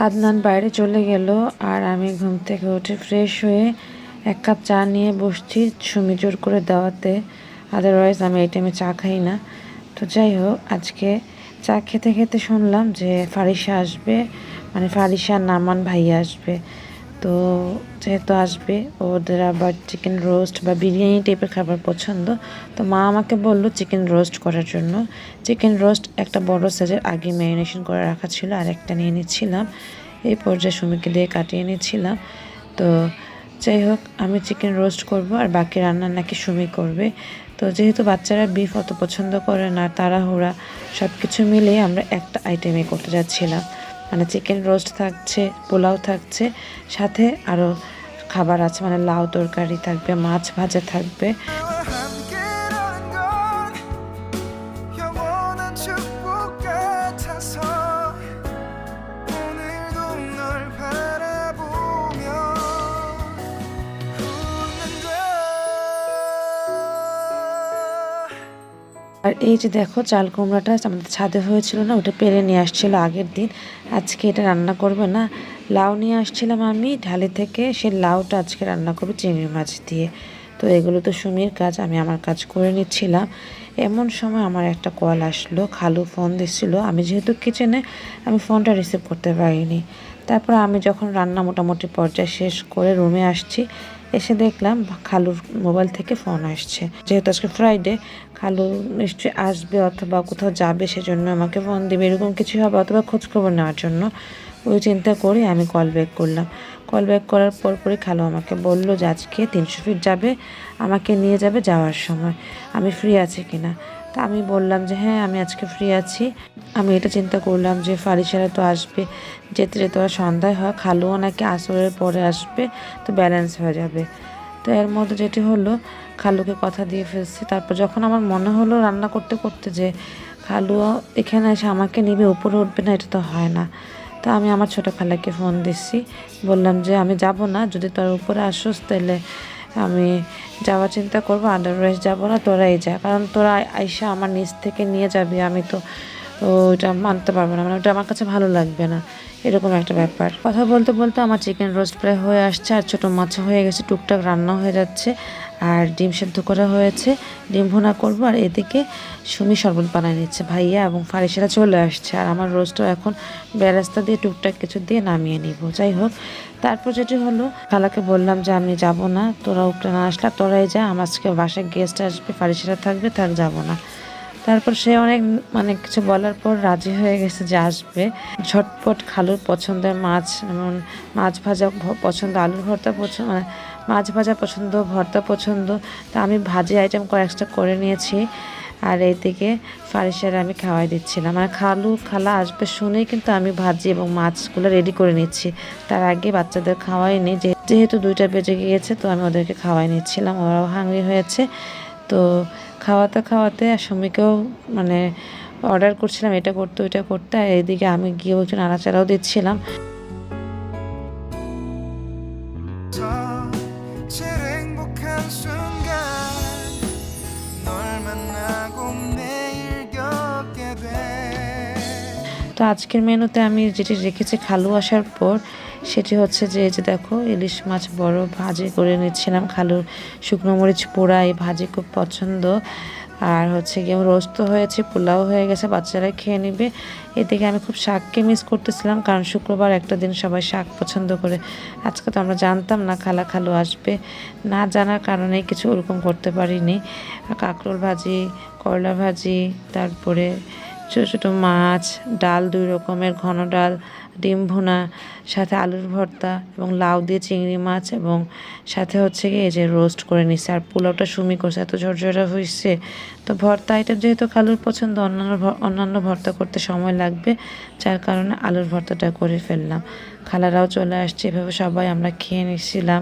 আদনান বাইরে চলে গেল আর আমি ঘুম থেকে উঠে ফ্রেশ হয়ে এক কাপ চা নিয়ে বসছি সুমি জোর করে দেওয়াতে। আদারওয়াইজ আমি এই টাইমে চা খাই না। তো যাই হোক, আজকে চা খেতে খেতে শুনলাম যে ফারিসা আসবে, মানে ফারিসা নামান ভাইয়া আসবে। তো যেহেতু আসবে, ওদের আবার চিকেন রোস্ট বা বিরিয়ানি টাইপের খাবার পছন্দ। তো মা আমাকে বললো চিকেন রোস্ট করার জন্য। চিকেন রোস্ট একটা বড় সাইজের আগে ম্যারিনেশন করে রাখা ছিল, আর একটা নিয়ে নিচ্ছিলাম। এই পর্যায়ে সুমিকে দিয়ে কাটিয়ে নিচ্ছিলাম। তো যাই হোক, আমি চিকেন রোস্ট করব আর বাকি রান্না নাকি সুমি করবে। তো যেহেতু বাচ্চারা বিফ অত পছন্দ করে না, তাড়াহুড়া সব কিছু মিলিয়ে আমরা একটা আইটেমই করতে যাচ্ছিলাম। মানে চিকেন রোস্ট থাকছে, পোলাও থাকছে, সাথে আরও খাবার আছে, মানে লাউ তরকারি থাকবে, মাছ ভাজা থাকবে। আর এই যে দেখো, চাল কুমড়াটা আমাদের ছাদে হয়েছিল না, ওটা পেরে নিয়ে আসছিল আগের দিন। আজকে এটা রান্না করবে না। লাউ নিয়ে আসছিলাম আমি ঢালি থেকে, সেই লাউটা আজকে রান্না করবে চিংড়ি মাছ দিয়ে। তো এগুলো তো সুমির কাজ, আমি আমার কাজ করে নিচ্ছিলাম। এমন সময় আমার একটা কল আসলো, খালু ফোন দিচ্ছিল। আমি যেহেতু কিচেনে, আমি ফোনটা রিসিভ করতে পারিনি। তারপর আমি যখন রান্না মোটামুটি পর্যায়ে শেষ করে রুমে আসছি, এসে দেখলাম খালুর মোবাইল থেকে ফোন আসছে। যেহেতু আজকে ফ্রাইডে, খালু নিশ্চয়ই আসবে অথবা কোথাও যাবে, সেজন্য আমাকে ফোন দেবে, এরকম কিছু হবে, অথবা খোঁজখবর নেওয়ার জন্য। ওই চিন্তা করে আমি কল ব্যাক করলাম। কল ব্যাক করার পরই খালু আমাকে বললো যে আজকে 300 ফিট যাবে, আমাকে নিয়ে যাবে, যাওয়ার সময় আমি ফ্রি আছি কিনা। তা আমি বললাম যে হ্যাঁ, আমি আজকে ফ্রি আছি। আমি এটা চিন্তা করলাম যে ফারিসারা তো আসবে, যেতে যেতে আর সন্ধ্যায় হয়, খালুও নাকি আসরের পরে আসবে, তো ব্যালেন্স হয়ে যাবে। তো এর মধ্যে যেটি হলো, খালুকে কথা দিয়ে ফেলছি। তারপর যখন আমার মনে হলো রান্না করতে করতে যে খালু এখানে এসে আমাকে নিবে, উপরে উঠবে না, এটা তো হয় না। তা আমি আমার ছোটো খালাকে ফোন দিচ্ছি, বললাম যে আমি যাব না, যদি তোর উপরে আসোস তাহলে আমি যাওয়ার চিন্তা করবো, আদারওয়াইজ যাবো না, তোরাই যা। কারণ তোরা আইসা আমার নিচ থেকে নিয়ে যাবি, আমি তো ওইটা মানতে পারবো না, মানে ওটা আমার কাছে ভালো লাগবে না, এরকম একটা ব্যাপার। কথা বলতে বলতে আমার চিকেন রোস্ট প্রায় হয়ে আসছে, আর ছোটো মাছ হয়ে গেছে, টুকটাক রান্না হয়ে যাচ্ছে, আর ডিম সেদ্ধ করা হয়েছে, ডিম ভুনা করবো। আর এদিকে সুমি শরবত বানিয়ে নিচ্ছে, ভাইয়া এবং ফারিসারা চলে আসছে, আর আমার রোস্টও এখন বেরেস্তা দিয়ে টুকটাক কিছু দিয়ে নামিয়ে নিব। যাই হোক, তারপর যেটি হলো, খালাকে বললাম যে আমি যাব না, তোরা উপরে না আসলে তোরাই যা, আমার আজকে বাসায় গেস্ট আসবে, ফারিসারা থাকবে, থাক, যাব না। তারপর সে অনেক মানে কিছু বলার পর রাজি হয়ে গেছে যে আসবে। ঝটপট খালুর পছন্দের মাছ, যেমন মাছ ভাজা পছন্দ, আলুর ভর্তা পছন্দ, মানে মাছ ভাজা পছন্দ, ভর্তা পছন্দ। তা আমি ভাজি আইটেম কয়েকটা করে নিয়েছি, আর এইদিকে ফারিসার আমি খাওয়াই দিচ্ছিলাম। মানে খালা আসবে শুনেই কিন্তু আমি ভাজি এবং মাছগুলো রেডি করে নিচ্ছি। তার আগে বাচ্চাদের খাওয়াইনি, যেহেতু 2টা বেজে গিয়েছে, তো আমি ওদেরকে খাওয়াই নিচ্ছিলাম, ওরাও হাঙ্গরি হয়েছে। তো খাওয়াতে খাওয়াতে সুমিকেও মানে অর্ডার করছিলাম, এটা করতে ওইটা করতে, আর এইদিকে আমি গিয়ে একটু নাড়াচাড়াও দিচ্ছিলাম। তো আজকের মেনুতে আমি যেটি রেখেছি খালু আসার পর, সেটি হচ্ছে যে এই যে দেখো, ইলিশ মাছ বড় ভাজি করে নিচ্ছিলাম। খালুর শুকনো মরিচ পোড়া এই ভাজি খুব পছন্দ। আর হচ্ছে গিয়ে রোস্ট তো হয়েছে, পোলাও হয়ে গেছে, বাচ্চারা খেয়ে নিবে। এদিকে আমি খুব শাককে মিস করতেছিলাম, কারণ শুক্রবার একটা দিন সবাই শাক পছন্দ করে। আজকে তো আমরা জানতাম না খালু আসবে, না জানার কারণে কিছু ওরকম করতে পারিনি। কাঁকরোল ভাজি, করলা ভাজি, তারপরে ছোটো ছোটো মাছ, ডাল 2 রকমের, ঘন ডাল, ডিম ভুনা, সাথে আলুর ভর্তা এবং লাউ দিয়ে চিংড়ি মাছ, এবং সাথে হচ্ছে গিয়ে এই যে রোস্ট করে নিচ্ছে। আর পোলাওটা সুমি করছে, এত ঝরঝরা হয়েছে। তো ভর্তা আইটেম যেহেতু খালুর পছন্দ, অন্যান্য ভর্তা করতে সময় লাগবে, যার কারণে আলুর ভর্তাটা করে ফেললাম। খালারাও চলে আসছে, এভাবে সবাই আমরা খেয়ে নিচ্ছিলাম।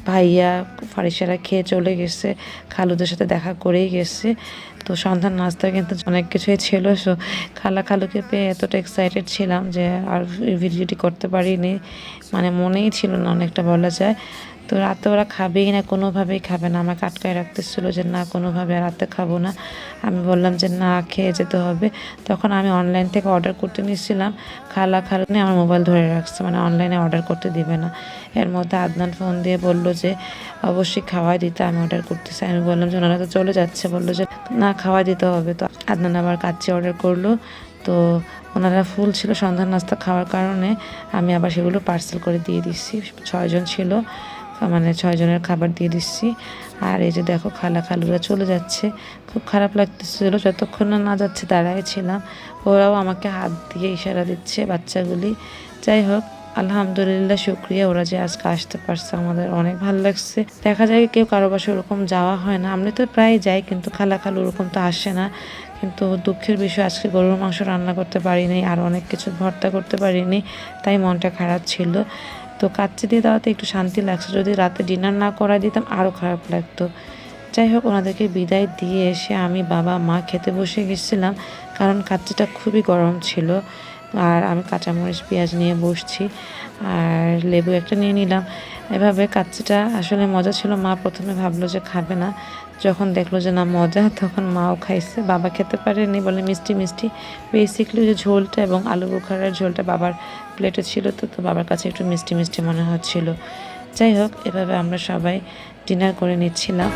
ভাইয়া ফারিসারা খেয়ে চলে গেছে, খালুদের সাথে দেখা করেই গেছে। তো সন্ধ্যার নাস্তা কিন্তু অনেক কিছুই ছিল। খালুকে পেয়ে এতটা এক্সাইটেড ছিলাম যে আর ভিডিওটি করতে পারিনি, মানে মনেই ছিল না অনেকটা বলা যায়। তো রাতে ওরা খাবেই না, কোনোভাবেই খাবে না, আমাকে আটকায় রাখতেছিল যে না কোনোভাবে রাতে খাবো না। আমি বললাম যে না খেয়ে যেতে হবে। তখন আমি অনলাইন থেকে অর্ডার করতে নিয়েছিলাম, খালা আমার মোবাইল ধরে রাখছে, মানে অনলাইনে অর্ডার করতে দিবে না। এর মধ্যে আদনান ফোন দিয়ে বলল যে অবশ্যই খাওয়াই দিতে, আমি অর্ডার করতেছি। আমি বললাম যে ওনারা তো চলে যাচ্ছে, বললো যে না খাওয়াই দিতে হবে। তো আদনান আবার কাচ্চি অর্ডার করলো। তো ওনারা ফুল ছিল সন্ধ্যার নাস্তা খাওয়ার কারণে আমি আবার সেগুলো পার্সেল করে দিয়ে দিচ্ছি। 6 জন ছিল, মানে 6 জনের খাবার দিয়ে দিচ্ছি। আর এই যে দেখো খালুরা চলে যাচ্ছে, খুব খারাপ লাগতেছিল, যতক্ষণ না যাচ্ছে দাঁড়ায় ছিলাম। ওরাও আমাকে হাত দিয়ে ইশারা দিচ্ছে বাচ্চাগুলি। যাই হোক আলহামদুলিল্লাহ, শুক্রিয়া, ওরা যে আজকে আসতে পারছে আমাদের অনেক ভালো লাগছে। দেখা যায় কেউ কারো বাসায় ওরকম যাওয়া হয় না, আমরা তো প্রায় যাই, কিন্তু খালু ওরকম তো আসে না। কিন্তু দুঃখের বিষয় আজকে গরুর মাংস রান্না করতে পারিনি, আর অনেক কিছু ভর্তা করতে পারিনি, তাই মনটা খারাপ ছিল। তো কাচ্চি দিয়ে দেওয়াতে একটু শান্তি লাগছে, যদি রাতে ডিনার না করাই দিতাম আরও খারাপ লাগতো। যাই হোক ওনাদেরকে বিদায় দিয়ে এসে আমি বাবা মা খেতে বসে গেছিলাম, কারণ কাচ্চিটা খুবই গরম ছিল। আর আমি কাঁচামরিচ পেঁয়াজ নিয়ে বসছি, আর লেবু একটা নিয়ে নিলাম। এভাবে কাচ্চিটা আসলে মজা ছিল। মা প্রথমে ভাবলো যে খাবে না, যখন দেখলো যে না মজা, তখন মাও খাইছে। বাবা খেতে পারেনি, বলে মিষ্টি মিষ্টি। বেসিকলি যে ঝোলটা এবং আলু বোখারার ঝোলটা বাবার প্লেটে ছিল, তো বাবার কাছে একটু মিষ্টি মিষ্টি মনে হচ্ছিল। যাই হোক এভাবে আমরা সবাই ডিনার করে নিচ্ছিলাম।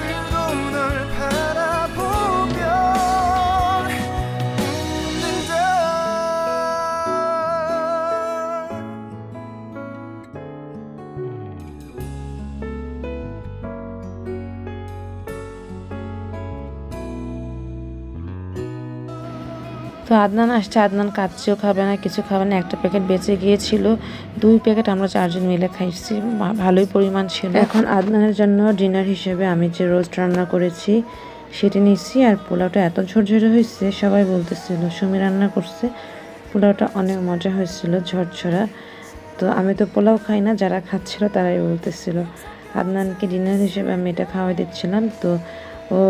তো আদনান আসছে, আদনান কাচ্চিও খাবে না, কিছু খাবে না, একটা প্যাকেট বেঁচে গিয়েছিল, 2 প্যাকেট আমরা 4 জন মিলে খাইছি, ভালোই পরিমাণ ছিল। এখন আদনানের জন্য ডিনার হিসেবে আমি যে রোস্ট রান্না করেছি সেটি নিচ্ছি। আর পোলাওটা এত ঝরঝরে হয়েছে, সবাই বলতেছিল সুমি রান্না করছে, পোলাওটা অনেক মজা হয়েছিল, ঝরঝরা। তো আমি তো পোলাও খাই না, যারা খাচ্ছিল তারাই বলতেছিল। আদনানকে ডিনার হিসেবে আমি এটা খাওয়াই দিচ্ছিলাম। তো ও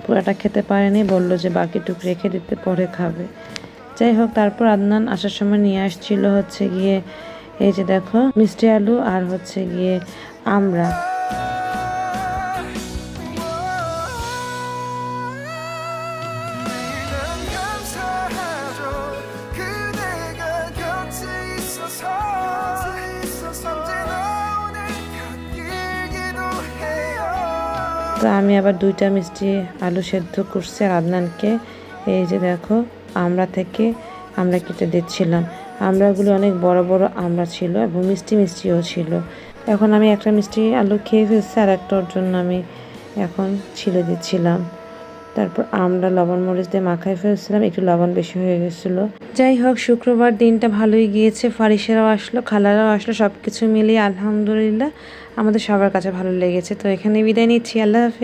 পুরাটা খেতে পারেনি, বললো যে বাকিটুকু রেখে দিতে, পরে খাবে। যাই হোক তারপর আদনান আসার সময় নিয়ে আসছিল হচ্ছে গিয়ে এই যে দেখো মিষ্টি আলু, আর হচ্ছে গিয়ে আমড়া। তো আমি আবার 2টা মিষ্টি আলু সেদ্ধ করছি, আর আদনানকে এই যে দেখো আমড়া থেকে আমরা কেটে দিচ্ছিলাম। আমড়াগুলো অনেক বড় বড় আমড়া ছিল এবং মিষ্টি মিষ্টিও ছিল। এখন আমি একটা মিষ্টি আলু খেয়ে ফেলছি, আর একটার জন্য আমি এখন ছিলে দিচ্ছিলাম। তারপর আমরা লবণ মরিচ দিয়ে মাখাই ফেলছিলাম, একটু লবণ বেশি হয়ে গেছিলো। যাই হোক শুক্রবার দিনটা ভালোই গিয়েছে, ফারিসেরাও আসলো, খালারাও আসলো, সব কিছু মিলিয়ে আলহামদুলিল্লাহ আমাদের সবার কাছে ভালো লেগেছে। তো এখানে বিদায় নিচ্ছি, আল্লাহ হাফেজ।